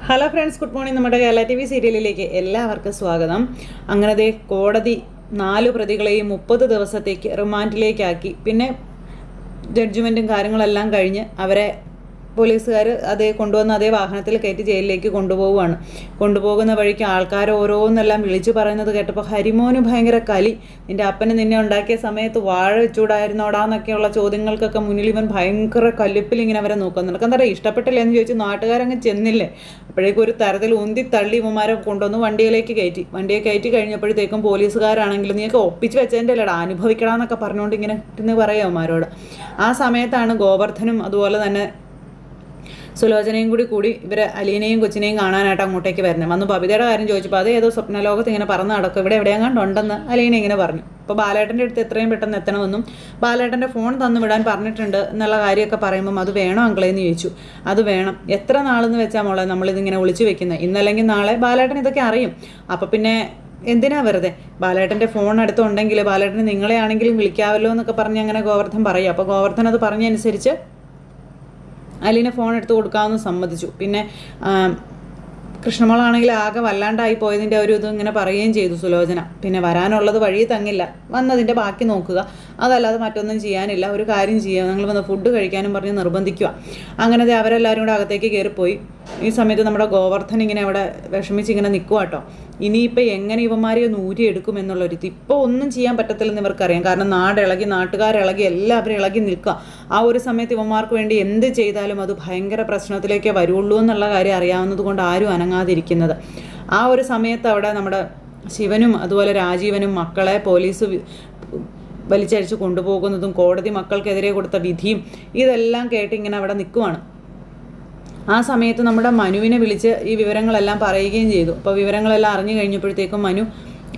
Hello friends, good morning. നമ്മുടെ Kerala TV സീരിയലിലേക്ക് എല്ലാവർക്കും സ്വാഗതം. അങ്ങനെ കോടതി 4 പ്രതികളെയും 30 ദിവസത്തേക്ക് റിമാൻഡിലേക്കാക്കി. പിന്നെ ജഡ്ജ്മെൻറ്റും കാര്യങ്ങളെല്ലാം കഴിഞ്ഞ് അവരെ പോലീസുകാർ കൊണ്ടുവന്ന് അതേ വാഹനത്തിൽ കയറ്റി ജയിലിലേക്ക് കൊണ്ടുപോകുന്ന വഴിക്ക് ആൾക്കാർ ഓരോന്നെല്ലാം വിളിച്ചു പറയുന്നത് കേട്ടപ്പോൾ ഹരിമോന് ഭയങ്കര കലി. നിൻ്റെ അപ്പന് നിന്നെ ഉണ്ടാക്കിയ സമയത്ത് വാഴ വെച്ചൂടായിരുന്നോടാന്നൊക്കെയുള്ള ചോദ്യങ്ങൾക്കൊക്കെ മുന്നിൽ ഇവൻ ഭയങ്കര കല്ലിപ്പിൽ ഇങ്ങനെ അവരെ നോക്കുന്നു. നിനക്ക് എന്താ ഇഷ്ടപ്പെട്ടില്ല എന്ന് ചോദിച്ചു നാട്ടുകാരങ്ങ് ചെന്നില്ലേ. അപ്പോഴേക്കും ഒരു തരത്തിൽ ഉന്തി തള്ളി ഇവന്മാരെ കൊണ്ടുവന്ന് വണ്ടിയെ കയറ്റി കഴിഞ്ഞപ്പോഴത്തേക്കും പോലീസുകാരാണെങ്കിലും നീയൊക്കെ ഒപ്പിച്ച് വെച്ചതിൻ്റെ അല്ലടാ അനുഭവിക്കണമെന്നൊക്കെ പറഞ്ഞുകൊണ്ട് ഇങ്ങനെ ഇരുന്ന് പറയാം അവന്മാരോട്. ആ സമയത്താണ് ഗോവർദ്ധനും അതുപോലെ തന്നെ സുലോചനയും കൂടി ഇവരെ അലീനയും കൊച്ചിനെയും കാണാനായിട്ട് അങ്ങോട്ടേക്ക് വരുന്നത്. വന്ന് ബബിതയുടെ കാര്യം ചോദിച്ചപ്പോൾ അത് ഏതോ സ്വപ്നലോകത്ത് ഇങ്ങനെ പറന്ന് നടക്കും, ഇവിടെ എവിടെയെങ്ങാണ്ടുണ്ടെന്ന് അലീന ഇങ്ങനെ പറഞ്ഞു. അപ്പോൾ ബാലേട്ടൻ്റെ അടുത്ത് എത്രയും പെട്ടെന്ന് എത്തണമെന്നും ബാലേട്ടൻ്റെ ഫോൺ തന്നു വിടാൻ പറഞ്ഞിട്ടുണ്ട് എന്നുള്ള കാര്യമൊക്കെ പറയുമ്പം അത് വേണോ അങ്കിളേന്ന് ചോദിച്ചു. അത് വേണം. എത്ര നാളെന്ന് വെച്ചാൽ മോളെ നമ്മളിതിങ്ങനെ ഒളിച്ചു വെക്കുന്നത്? ഇന്നല്ലെങ്കിൽ നാളെ ബാലേട്ടൻ ഇതൊക്കെ അറിയും. അപ്പോൾ പിന്നെ എന്തിനാ വെറുതെ? ബാലേട്ടൻ്റെ ഫോൺ അടുത്തുണ്ടെങ്കിൽ ബാലേട്ടന് നിങ്ങളെ ആണെങ്കിലും വിളിക്കാമല്ലോ എന്നൊക്കെ പറഞ്ഞ് അങ്ങനെ ഗോവർദ്ധൻ പറയും. അപ്പോൾ ഗോവർദ്ധൻ അത് പറഞ്ഞനുസരിച്ച് അലീന ഫോൺ എടുത്ത് കൊടുക്കാമെന്ന് സമ്മതിച്ചു. പിന്നെ കൃഷ്ണമോളാണെങ്കിൽ ആകെ വല്ലാണ്ടായി പോയതിൻ്റെ ഒരു ഇത് ഇങ്ങനെ പറയുകയും ചെയ്തു സുലോചന. പിന്നെ വരാനുള്ളത് വഴി തങ്ങില്ല, വന്നതിൻ്റെ ബാക്കി നോക്കുക, അതല്ലാതെ മറ്റൊന്നും ചെയ്യാനില്ല. ഒരു കാര്യം ചെയ്യുക, നിങ്ങൾ വന്ന് ഫുഡ് കഴിക്കാനും പറഞ്ഞ് നിർബന്ധിക്കുക. അങ്ങനെ അവരെല്ലാവരും കൂടെ അകത്തേക്ക് കയറിപ്പോയി. ഈ സമയത്ത് നമ്മുടെ ഗോവർദ്ധൻ ഇങ്ങനെ അവിടെ വിഷമിച്ചിങ്ങനെ നിൽക്കുക കേട്ടോ. ഇനിയിപ്പോൾ എങ്ങനെ ഇവന്മാരെ ഒന്ന് ഊരിയെടുക്കുമെന്നുള്ളൊരു ഇപ്പോൾ ഒന്നും ചെയ്യാൻ പറ്റത്തില്ലെന്ന് ഇവർക്കറിയാം. കാരണം നാടിളകി, നാട്ടുകാരിളകി, എല്ലാവരും ഇളകി നിൽക്കുക. ആ ഒരു സമയത്ത് ഇവന്മാർക്ക് വേണ്ടി എന്ത് ചെയ്താലും അത് ഭയങ്കര പ്രശ്നത്തിലേക്കേ വരുള്ളൂ എന്നുള്ള കാര്യം അറിയാവുന്നത് കൊണ്ട് ആരും അനങ്ങാതിരിക്കുന്നത്. ആ ഒരു സമയത്ത് അവിടെ നമ്മുടെ ശിവനും അതുപോലെ രാജീവനും മക്കളെ പോലീസ് വലിച്ചഴിച്ച് കൊണ്ടുപോകുന്നതും കോടതി മക്കൾക്കെതിരെ കൊടുത്ത വിധിയും ഇതെല്ലാം കേട്ടിങ്ങനെ അവിടെ നിൽക്കുവാണ്. ആ സമയത്ത് നമ്മുടെ മനുവിനെ വിളിച്ച് ഈ വിവരങ്ങളെല്ലാം പറയുകയും ചെയ്തു. അപ്പോൾ വിവരങ്ങളെല്ലാം അറിഞ്ഞു കഴിഞ്ഞപ്പോഴത്തേക്കും മനു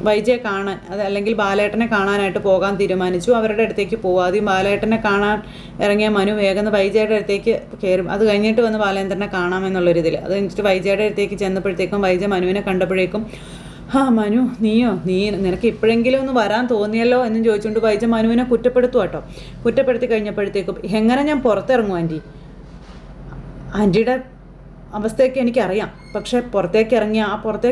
വൈജയെ കാണാൻ അല്ലെങ്കിൽ ബാലേട്ടനെ കാണാനായിട്ട് പോകാൻ തീരുമാനിച്ചു. അവരുടെ അടുത്തേക്ക് പോകും. ആദ്യം ബാലേട്ടനെ കാണാൻ ഇറങ്ങിയ മനു വേഗം വൈജയുടെ അടുത്തേക്ക് കയറും. അത് കഴിഞ്ഞിട്ട് വന്ന് ബാലേന്ദ്രനെ കാണാമെന്നുള്ളൊരിതിൽ അത് കഴിഞ്ഞിട്ട് വൈജയുടെ അടുത്തേക്ക് ചെന്നപ്പോഴത്തേക്കും വൈജ മനുവിനെ കണ്ടപ്പോഴേക്കും മനു നിനക്ക് ഇപ്പോഴെങ്കിലും ഒന്ന് വരാൻ തോന്നിയല്ലോ എന്നും ചോദിച്ചുകൊണ്ട് വൈജ മനുവിനെ കുറ്റപ്പെടുത്തുക കേട്ടോ. കുറ്റപ്പെടുത്തി കഴിഞ്ഞപ്പോഴത്തേക്കും എങ്ങനെ ഞാൻ പുറത്തിറങ്ങും ആൻറ്റിയുടെ അവസ്ഥയൊക്കെ എനിക്കറിയാം. പക്ഷേ പുറത്തേക്ക്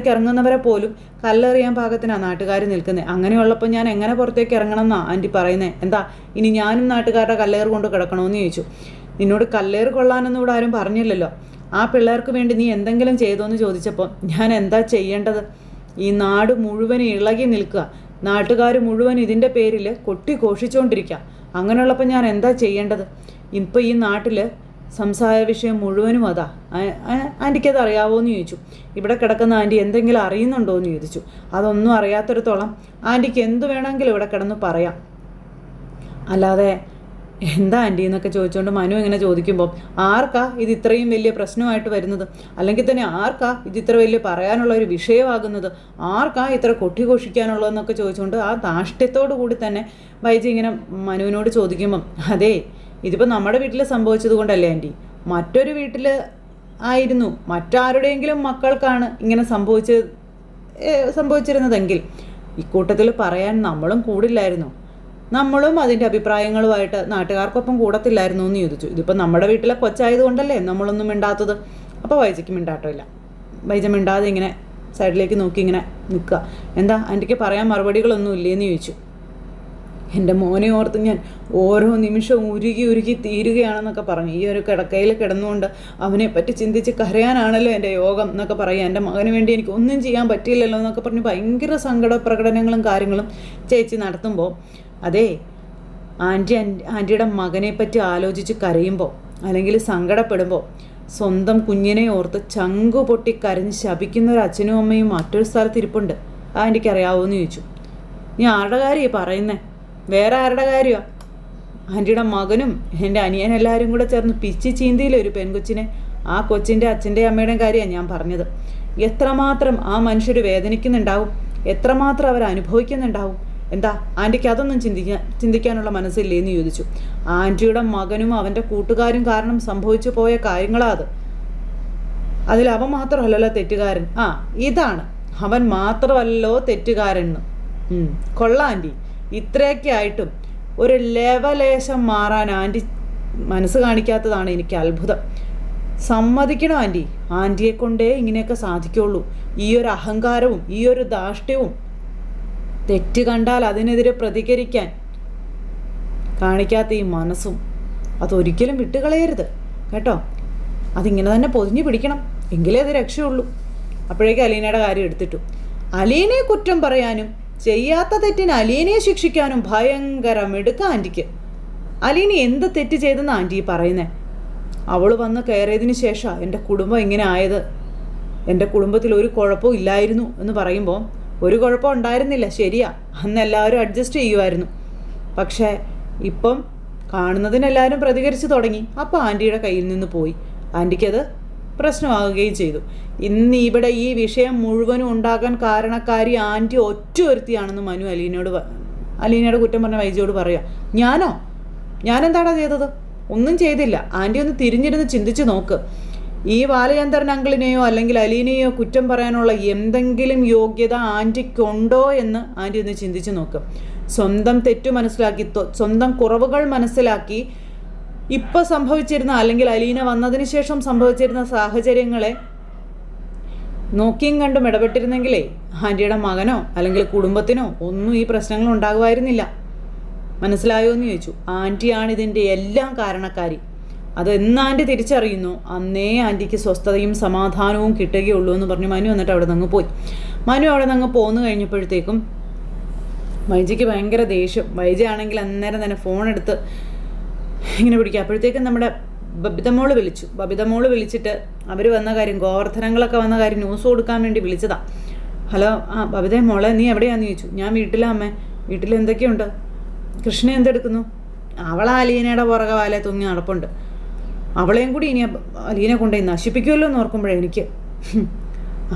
ഇറങ്ങുന്നവരെ പോലും കല്ലെറിയാൻ പാകത്തിനാണ് നാട്ടുകാർ നിൽക്കുന്നത്. അങ്ങനെയുള്ളപ്പോൾ ഞാൻ എങ്ങനെ പുറത്തേക്ക് ഇറങ്ങണം എന്നാണ് ആൻറ്റി പറയുന്നത്? എന്താ ഇനി ഞാനും നാട്ടുകാരുടെ കല്ലേറ് കൊണ്ട് കിടക്കണമെന്ന് ചോദിച്ചു. നിന്നോട് കല്ലേറ് കൊള്ളാനൊന്നും ഇവിടെ ആരും പറഞ്ഞില്ലല്ലോ. ആ പിള്ളേർക്ക് വേണ്ടി നീ എന്തെങ്കിലും ചെയ്തോന്ന് ചോദിച്ചപ്പോൾ ഞാൻ എന്താ ചെയ്യേണ്ടത്? ഈ നാട് മുഴുവൻ ഇളകി നിൽക്കുക, നാട്ടുകാർ മുഴുവൻ ഇതിൻ്റെ പേരിൽ കൊട്ടിഘോഷിച്ചുകൊണ്ടിരിക്കുക. അങ്ങനെയുള്ളപ്പോൾ ഞാൻ എന്താ ചെയ്യേണ്ടത്? ഇപ്പോൾ ഈ നാട്ടിൽ സംസാര വിഷയം മുഴുവനും അതാ. ആൻറ്റിക്കത് അറിയാവോ എന്ന് ചോദിച്ചു. ഇവിടെ കിടക്കുന്ന ആൻറ്റി എന്തെങ്കിലും അറിയുന്നുണ്ടോ എന്ന് ചോദിച്ചു. അതൊന്നും അറിയാത്തിടത്തോളം ആൻറ്റിക്ക് എന്ത് വേണമെങ്കിലും ഇവിടെ കിടന്ന് പറയാം, അല്ലാതെ എന്താ ആൻറ്റി എന്നൊക്കെ ചോദിച്ചുകൊണ്ട് മനു ഇങ്ങനെ ചോദിക്കുമ്പോൾ ആർക്കാ ഇത് ഇത്രയും വലിയ പ്രശ്നമായിട്ട് വരുന്നത്? അല്ലെങ്കിൽ തന്നെ ആർക്കാ ഇത് ഇത്ര വലിയ പറയാനുള്ള ഒരു വിഷയമാകുന്നത്? ആർക്കാ ഇത്ര കൊട്ടിഘോഷിക്കാനുള്ളതെന്നൊക്കെ ചോദിച്ചുകൊണ്ട് ആ ധാഷ്ട്യത്തോടു കൂടി തന്നെ വൈജി ഇങ്ങനെ മനുവിനോട് ചോദിക്കുമ്പം അതേ ഇതിപ്പോൾ നമ്മുടെ വീട്ടിൽ സംഭവിച്ചത് കൊണ്ടല്ലേ ആൻറ്റി, മറ്റൊരു വീട്ടിൽ ആയിരുന്നു, മറ്റാരുടെയെങ്കിലും മക്കൾക്കാണ് ഇങ്ങനെ സംഭവിച്ചിരുന്നതെങ്കിൽ ഇക്കൂട്ടത്തിൽ പറയാൻ നമ്മളും കൂടില്ലായിരുന്നോ? നമ്മളും അതിൻ്റെ അഭിപ്രായങ്ങളുമായിട്ട് നാട്ടുകാർക്കൊപ്പം കൂടത്തില്ലായിരുന്നു എന്ന് ചോദിച്ചു. ഇതിപ്പോൾ നമ്മുടെ വീട്ടിലെ കൊച്ചായതുകൊണ്ടല്ലേ നമ്മളൊന്നും മിണ്ടാത്തത്? അപ്പോൾ വൈജയ്ക്ക് മിണ്ടാട്ടമില്ല. വൈജ മിണ്ടാതെ ഇങ്ങനെ സൈഡിലേക്ക് നോക്കി ഇങ്ങനെ നിൽക്കുക. എന്താ ആൻറ്റിക്ക് പറയാൻ മറുപടികളൊന്നും ഇല്ലേന്ന് ചോദിച്ചു. എൻ്റെ മോനെ ഓർത്ത് ഞാൻ ഓരോ നിമിഷവും ഉരുകി തീരുകയാണെന്നൊക്കെ പറഞ്ഞു. ഈ ഒരു കിടക്കയിൽ കിടന്നുകൊണ്ട് അവനെപ്പറ്റി ചിന്തിച്ച് കരയാനാണല്ലോ എൻ്റെ യോഗം എന്നൊക്കെ പറയാം. എൻ്റെ മകന് വേണ്ടി എനിക്ക് ഒന്നും ചെയ്യാൻ പറ്റിയില്ലല്ലോ എന്നൊക്കെ പറഞ്ഞ് ഭയങ്കര സങ്കട പ്രകടനങ്ങളും കാര്യങ്ങളും ചേച്ചി നടത്തുമ്പോൾ അതേ ആൻറ്റിയുടെ മകനെപ്പറ്റി ആലോചിച്ച് കരയുമ്പോൾ അല്ലെങ്കിൽ സങ്കടപ്പെടുമ്പോൾ സ്വന്തം കുഞ്ഞിനെ ഓർത്ത് ചങ്കു പൊട്ടി കരഞ്ഞ് ശപിക്കുന്ന ഒരു അച്ഛനും അമ്മയും മറ്റൊരു സ്ഥലത്ത് ഇരിപ്പുണ്ട്. ആൻറ്റിക്ക് അറിയാവോ എന്ന് ചോദിച്ചു. നീ ആരുടെ കാര്യമാണ് പറയുന്നത്? വേറെ ആരുടെ കാര്യമാണ്? ആൻറ്റിയുടെ മകനും എൻ്റെ അനിയനെല്ലാവരും കൂടെ ചേർന്ന് പിച്ചി ചീന്തിയില്ലേ ഒരു പെൺകൊച്ചിനെ? ആ കൊച്ചിൻ്റെ അച്ഛൻ്റെയും അമ്മയുടെയും കാര്യമാണ് ഞാൻ പറഞ്ഞത്. എത്രമാത്രം ആ മനുഷ്യർ വേദനിക്കുന്നുണ്ടാവും, എത്രമാത്രം അവർ അനുഭവിക്കുന്നുണ്ടാവും. എന്താ ആൻറ്റിക്ക് അതൊന്നും ചിന്തിക്കാനുള്ള മനസ്സില്ലേ എന്ന് ചോദിച്ചു. ആൻറ്റിയുടെ മകനും അവൻ്റെ കൂട്ടുകാരും കാരണം സംഭവിച്ചു പോയ കാര്യങ്ങളാ അത്. അതിൽ അവൻ മാത്രമല്ലല്ലോ തെറ്റുകാരൻ. ഇതാണ് അവൻ മാത്രമല്ലല്ലോ തെറ്റുകാരൻ. കൊള്ളാം ആൻറ്റി, ഇത്രയൊക്കെ ആയിട്ടും ഒരു ലെവലേശം മാറാൻ ആൻറ്റി മനസ്സ് കാണിക്കാത്തതാണ് എനിക്ക് അത്ഭുതം. സമ്മതിക്കണം ആൻറ്റി, ആൻറ്റിയെ കൊണ്ടേ ഇങ്ങനെയൊക്കെ സാധിക്കുള്ളൂ. ഈ ഒരു അഹങ്കാരവും ഈ ഒരു ധാർഷ്ട്യവും, തെറ്റ് കണ്ടാൽ അതിനെതിരെ പ്രതികരിക്കാൻ കാണിക്കാത്ത ഈ മനസ്സും അതൊരിക്കലും വിട്ടുകളയരുത് കേട്ടോ. അതിങ്ങനെ തന്നെ പൊതിഞ്ഞു പിടിക്കണം, എങ്കിലേ അത് രക്ഷയുള്ളൂ. അപ്പോഴേക്കും അലീനയുടെ കാര്യം എടുത്തിട്ടു. അലീനയെ കുറ്റം പറയാനും ചെയ്യാത്ത തെറ്റിന് അലീനയെ ശിക്ഷിക്കാനും ഭയങ്കര മിടുക്ക ആൻറ്റിക്ക്. അലീന എന്ത് തെറ്റ് ചെയ്തെന്ന് ആൻറ്റി പറയുന്നേ? അവൾ വന്ന് കയറിയതിന് ശേഷം എൻ്റെ കുടുംബം ഇങ്ങനെ ആയത്. എൻ്റെ കുടുംബത്തിൽ ഒരു കുഴപ്പവും ഇല്ലായിരുന്നു എന്ന് പറയുമ്പോൾ ഒരു കുഴപ്പം ഉണ്ടായിരുന്നില്ല, ശരിയാ, അന്ന് എല്ലാവരും അഡ്ജസ്റ്റ് ചെയ്യുമായിരുന്നു. പക്ഷേ ഇപ്പം കാണുന്നതിനെല്ലാവരും പ്രതികരിച്ച് തുടങ്ങി. അപ്പോൾ ആൻറ്റിയുടെ കയ്യിൽ നിന്ന് പോയി. ആൻറ്റിക്കത് പ്രശ്നമാകുകയും ചെയ്തു. ഇന്ന് ഇവിടെ ഈ വിഷയം മുഴുവനും ഉണ്ടാക്കാൻ കാരണക്കാരി ആൻറ്റി ഒറ്റ ഒരുത്തിയാണെന്ന് മനു അലീനയുടെ കുറ്റം പറഞ്ഞ വൈജിയോട് പറയുക. ഞാനെന്താടാ ചെയ്തത്? ഒന്നും ചെയ്തില്ല. ആൻറ്റി ഒന്ന് തിരിഞ്ഞിരുന്ന് ചിന്തിച്ച് നോക്ക്. ഈ ബാലചന്ദ്രൻ അങ്കിളിനെയോ അല്ലെങ്കിൽ അലീനയോ കുറ്റം പറയാനുള്ള എന്തെങ്കിലും യോഗ്യത ആൻറ്റിക്കുണ്ടോ എന്ന് ആൻറ്റി ഒന്ന് ചിന്തിച്ച് നോക്ക്. സ്വന്തം തെറ്റു മനസ്സിലാക്കി, സ്വന്തം കുറവുകൾ മനസ്സിലാക്കി, ഇപ്പം സംഭവിച്ചിരുന്ന അല്ലെങ്കിൽ അലീന വന്നതിന് ശേഷം സംഭവിച്ചിരുന്ന സാഹചര്യങ്ങളെ നോക്കിയും കണ്ടും ഇടപെട്ടിരുന്നെങ്കിലേ ആൻറ്റിയുടെ മകനോ അല്ലെങ്കിൽ കുടുംബത്തിനോ ഒന്നും ഈ പ്രശ്നങ്ങൾ ഉണ്ടാകുമായിരുന്നില്ല. മനസ്സിലായോ എന്ന് ചോദിച്ചു. ആൻറ്റിയാണ് ഇതിൻ്റെ എല്ലാം കാരണക്കാരി. അതെന്ന് ആൻറ്റി തിരിച്ചറിയുന്നു അന്നേ ആൻറ്റിക്ക് സ്വസ്ഥതയും സമാധാനവും കിട്ടുകയുള്ളൂ എന്ന് പറഞ്ഞു മനു എന്നിട്ട് അവിടെ നിന്ന് പോയി. മനു അവിടെ നിന്ന് പോന്നു കഴിഞ്ഞപ്പോഴത്തേക്കും വൈജിക്ക് ഭയങ്കര ദേഷ്യം. വൈജി ആണെങ്കിൽ അന്നേരം തന്നെ ഫോണെടുത്ത് ഇങ്ങനെ പിടിക്കുക. അപ്പോഴത്തേക്കും നമ്മുടെ ബബിതമോള് വിളിച്ചിട്ട് അവർ വന്ന കാര്യം, ഗോവർദ്ധനങ്ങളൊക്കെ വന്ന കാര്യം ന്യൂസ് കൊടുക്കാൻ വേണ്ടി വിളിച്ചതാ. ഹലോ, ബബിതേ മോളെ, നീ എവിടെയാണെന്ന് ചോദിച്ചു. ഞാൻ വീട്ടിലാ അമ്മേ. വീട്ടിൽ എന്തൊക്കെയുണ്ട്? കൃഷ്ണ എന്തെടുക്കുന്നു? അവളെ അലീനയുടെ പുറകെ വാലെ തൂങ്ങി നടപ്പുണ്ട്. അവളെയും കൂടി ഇനി അലീനെ കൊണ്ടുപോയി നശിപ്പിക്കുമല്ലോ എന്ന് ഓർക്കുമ്പോഴേ എനിക്ക്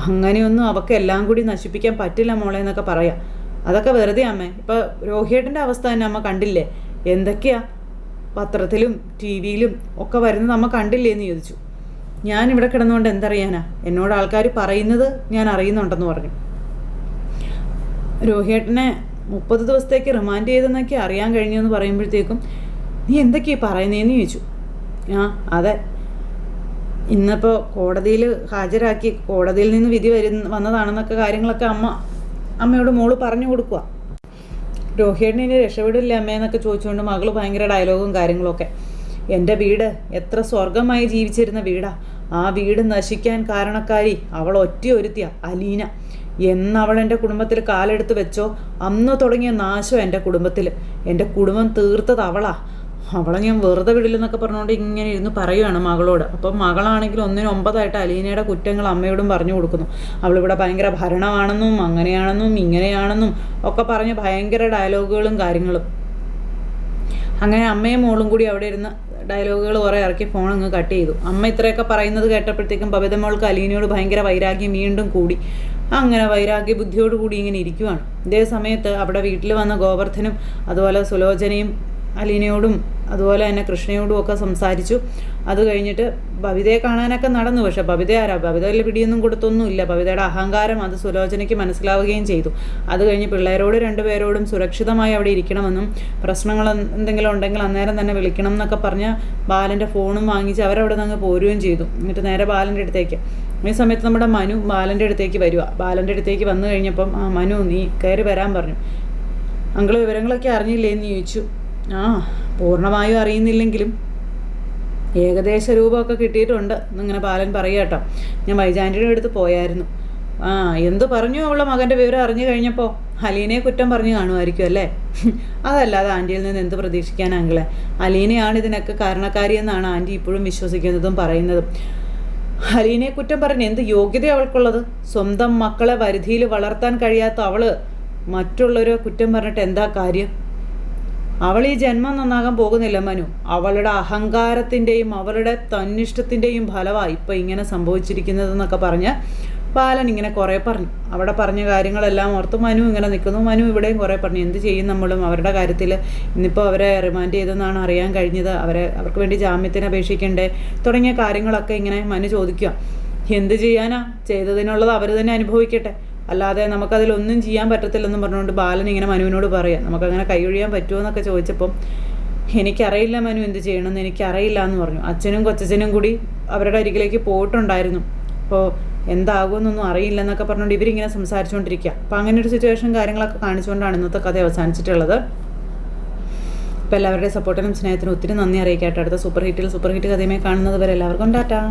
അങ്ങനെയൊന്നും അവൾക്ക് എല്ലാം കൂടി നശിപ്പിക്കാൻ പറ്റില്ല മോളെ എന്നൊക്കെ പറയാം. അതൊക്കെ വെറുതെ അമ്മേ. ഇപ്പോൾ രോഹിയേട്ടൻ്റെ അവസ്ഥ തന്നെ അമ്മ കണ്ടില്ലേ? എന്തൊക്കെയാ പത്രത്തിലും ടി വിയിലും ഒക്കെ വരുന്നത് അമ്മ കണ്ടില്ലേ എന്ന് ചോദിച്ചു. ഞാനിവിടെ കിടന്നുകൊണ്ട് എന്തറിയാനാ? എന്നോട് ആൾക്കാർ പറയുന്നത് ഞാൻ അറിയുന്നുണ്ടെന്ന് പറഞ്ഞു. രോഹിയേട്ടനെ 30 ദിവസത്തേക്ക് റിമാൻഡ് ചെയ്തെന്നൊക്കെ അറിയാൻ കഴിഞ്ഞു എന്ന് പറയുമ്പോഴത്തേക്കും നീ എന്തൊക്കെയാണ് പറയുന്നതെന്ന് ചോദിച്ചു. അതെ, ഇന്നിപ്പോൾ കോടതിയിൽ ഹാജരാക്കി, കോടതിയിൽ നിന്ന് വിധി വന്നതാണെന്നൊക്കെ കാര്യങ്ങളൊക്കെ അമ്മയോട് മോള് പറഞ്ഞു കൊടുക്കുക. രോഹിയേട്ടനെ ഇനി രക്ഷപ്പെടില്ല അമ്മയെന്നൊക്കെ ചോദിച്ചുകൊണ്ട് മകള് ഭയങ്കര ഡയലോഗും കാര്യങ്ങളൊക്കെ. എൻ്റെ വീട് എത്ര സ്വർഗമായി ജീവിച്ചിരുന്ന വീടാ, ആ വീട് നശിക്കാൻ കാരണക്കാരി അവൾ ഒറ്റ ഒരുത്തിയ അലീന. എന്നവൾ എൻ്റെ കുടുംബത്തിൽ കാലെടുത്ത് വെച്ചോ അന്ന് തുടങ്ങിയ നാശം എൻ്റെ കുടുംബത്തിൽ. എൻ്റെ കുടുംബം തീർത്തത് അവളെ ഞാൻ വെറുതെ വിടില്ലെന്നൊക്കെ പറഞ്ഞുകൊണ്ട് ഇങ്ങനെ ഇരുന്ന് പറയുകയാണ് മകളോട്. അപ്പം മകളാണെങ്കിൽ 1-9 അലീനയുടെ കുറ്റങ്ങൾ അമ്മയോടും പറഞ്ഞു കൊടുക്കുന്നു. അവളിവിടെ ഭയങ്കര ഭരണമാണെന്നും അങ്ങനെയാണെന്നും ഇങ്ങനെയാണെന്നും ഒക്കെ പറഞ്ഞ് ഭയങ്കര ഡയലോഗുകളും കാര്യങ്ങളും. അങ്ങനെ അമ്മയും മോളും കൂടി അവിടെ ഇരുന്ന് ഡയലോഗുകൾ കുറേ ഇറക്കി ഫോൺ അങ്ങ് കട്ട് ചെയ്തു. അമ്മ ഇത്രയൊക്കെ പറയുന്നത് കേട്ടപ്പോഴത്തേക്കും ബബിത മോൾക്ക് അലീനയോട് ഭയങ്കര വൈരാഗ്യം വീണ്ടും കൂടി. അങ്ങനെ വൈരാഗ്യ ബുദ്ധിയോടുകൂടി ഇങ്ങനെ ഇരിക്കുവാണ്. ഇതേ സമയത്ത് അവിടെ വീട്ടിൽ വന്ന ഗോവർദ്ധനും അതുപോലെ സുലോചനയും അലീനയോടും അതുപോലെ തന്നെ കൃഷ്ണയോടും ഒക്കെ സംസാരിച്ചു. അത് കഴിഞ്ഞിട്ട് ബബിതയെ കാണാനൊക്കെ നടന്നു. പക്ഷെ ബബിതയിൽ പിടിയൊന്നും കൊടുത്തൊന്നുമില്ല. ബബിതയുടെ അഹങ്കാരം അത് സുലോചനയ്ക്ക് മനസ്സിലാവുകയും ചെയ്തു. അത് കഴിഞ്ഞ് പിള്ളേരോട് 2 പേരോടും സുരക്ഷിതമായി അവിടെ ഇരിക്കണമെന്നും പ്രശ്നങ്ങൾ എന്തെങ്കിലും ഉണ്ടെങ്കിൽ അന്നേരം തന്നെ വിളിക്കണം എന്നൊക്കെ പറഞ്ഞ് ബാലൻ്റെ ഫോണും വാങ്ങിച്ച് അവരവിടെ നിന്ന് പോരുകയും ചെയ്തു. എന്നിട്ട് നേരെ ബാലൻ്റെ അടുത്തേക്ക്. ഈ സമയത്ത് നമ്മുടെ മനു ബാലൻ്റെ അടുത്തേക്ക് വരിക. ബാലൻ്റെ അടുത്തേക്ക് വന്നു കഴിഞ്ഞപ്പം മനു നീ കയറി വരാൻ പറഞ്ഞു. അങ്കിള് വിവരങ്ങളൊക്കെ അറിഞ്ഞില്ലേ എന്ന് ചോദിച്ചു. പൂർണ്ണമായും അറിയുന്നില്ലെങ്കിലും ഏകദേശ രൂപമൊക്കെ കിട്ടിയിട്ടുണ്ട് എന്നിങ്ങനെ ബാലൻ പറയുക കേട്ടോ. ഞാൻ വൈജാൻ്റിയുടെ അടുത്ത് പോയായിരുന്നു. എന്ത് പറഞ്ഞു അവളുടെ മകൻ്റെ വിവരം അറിഞ്ഞു കഴിഞ്ഞപ്പോൾ? അലീനയെ കുറ്റം പറഞ്ഞു കാണുമായിരിക്കും അല്ലേ? അതല്ലാതെ ആൻറ്റിയിൽ നിന്ന് എന്ത് പ്രതീക്ഷിക്കാൻ അങ്കിളെ? അലീനയാണ് ഇതിനൊക്കെ കാരണക്കാരിയെന്നാണ് ആൻറ്റി ഇപ്പോഴും വിശ്വസിക്കുന്നതും പറയുന്നതും. അലീനയെ കുറ്റം പറഞ്ഞ് എന്ത് യോഗ്യത അവൾക്കുള്ളത്? സ്വന്തം മക്കളെ വരുതിയിൽ വളർത്താൻ കഴിയാത്ത അവള് മറ്റുള്ളവരെ കുറ്റം പറഞ്ഞിട്ട് എന്താ കാര്യം? അവൾ ഈ ജന്മം നന്നാകാൻ പോകുന്നില്ല മനു. അവളുടെ അഹങ്കാരത്തിൻ്റെയും അവളുടെ തന്നിഷ്ടത്തിൻ്റെയും ഫലമാണ് ഇപ്പം ഇങ്ങനെ സംഭവിച്ചിരിക്കുന്നതെന്നൊക്കെ പറഞ്ഞ് ബാലൻ ഇങ്ങനെ കുറേ പറഞ്ഞു. അവിടെ പറഞ്ഞ കാര്യങ്ങളെല്ലാം ഓർത്ത് മനു ഇങ്ങനെ നിൽക്കുന്നു. മനു ഇവിടെയും കുറേ പറഞ്ഞു. എന്ത് ചെയ്യും നമ്മളും അവരുടെ കാര്യത്തിൽ? ഇന്നിപ്പോൾ അവരെ റിമാൻഡ് ചെയ്തെന്നാണ് അറിയാൻ കഴിഞ്ഞത്. അവർക്ക് വേണ്ടി ജാമ്യത്തിന് അപേക്ഷിക്കണ്ടേ തുടങ്ങിയ കാര്യങ്ങളൊക്കെ ഇങ്ങനെ മനു ചോദിക്കുക. എന്ത് ചെയ്യാനാ? ചെയ്തതിനുള്ളത് അവർ തന്നെ അനുഭവിക്കട്ടെ, അല്ലാതെ നമുക്കതിലൊന്നും ചെയ്യാൻ പറ്റത്തില്ലെന്നും പറഞ്ഞുകൊണ്ട് ബാലൻ ഇങ്ങനെ മനുവിനോട് പറയാം. നമുക്കങ്ങനെ കൈയൊഴിയാൻ പറ്റുമോ എന്നൊക്കെ ചോദിച്ചപ്പം എനിക്കറിയില്ല മനു എന്ത് ചെയ്യണമെന്ന്, എനിക്കറിയില്ല എന്ന് പറഞ്ഞു. അച്ഛനും കൊച്ചച്ഛനും കൂടി അവരുടെ അരികിലേക്ക് പോയിട്ടുണ്ടായിരുന്നു. അപ്പോൾ എന്താകുമെന്നൊന്നും അറിയില്ലെന്നൊക്കെ പറഞ്ഞുകൊണ്ട് ഇവരിങ്ങനെ സംസാരിച്ചുകൊണ്ടിരിക്കുക. അപ്പോൾ അങ്ങനെ ഒരു സിറ്റുവേഷൻ കാര്യങ്ങളൊക്കെ കാണിച്ചുകൊണ്ടാണ് ഇന്നത്തെ കഥ അവസാനിച്ചിട്ടുള്ളത്. അപ്പോൾ എല്ലാവരുടെയും സപ്പോർട്ടിനും സ്നേഹത്തിനും ഒത്തിരി നന്ദി അറിയിക്കട്ടെ. അടുത്ത സൂപ്പർ ഹിറ്റ് കഥയുമായി കാണുന്നത് വരെ എല്ലാവർക്കും ടാറ്റാ.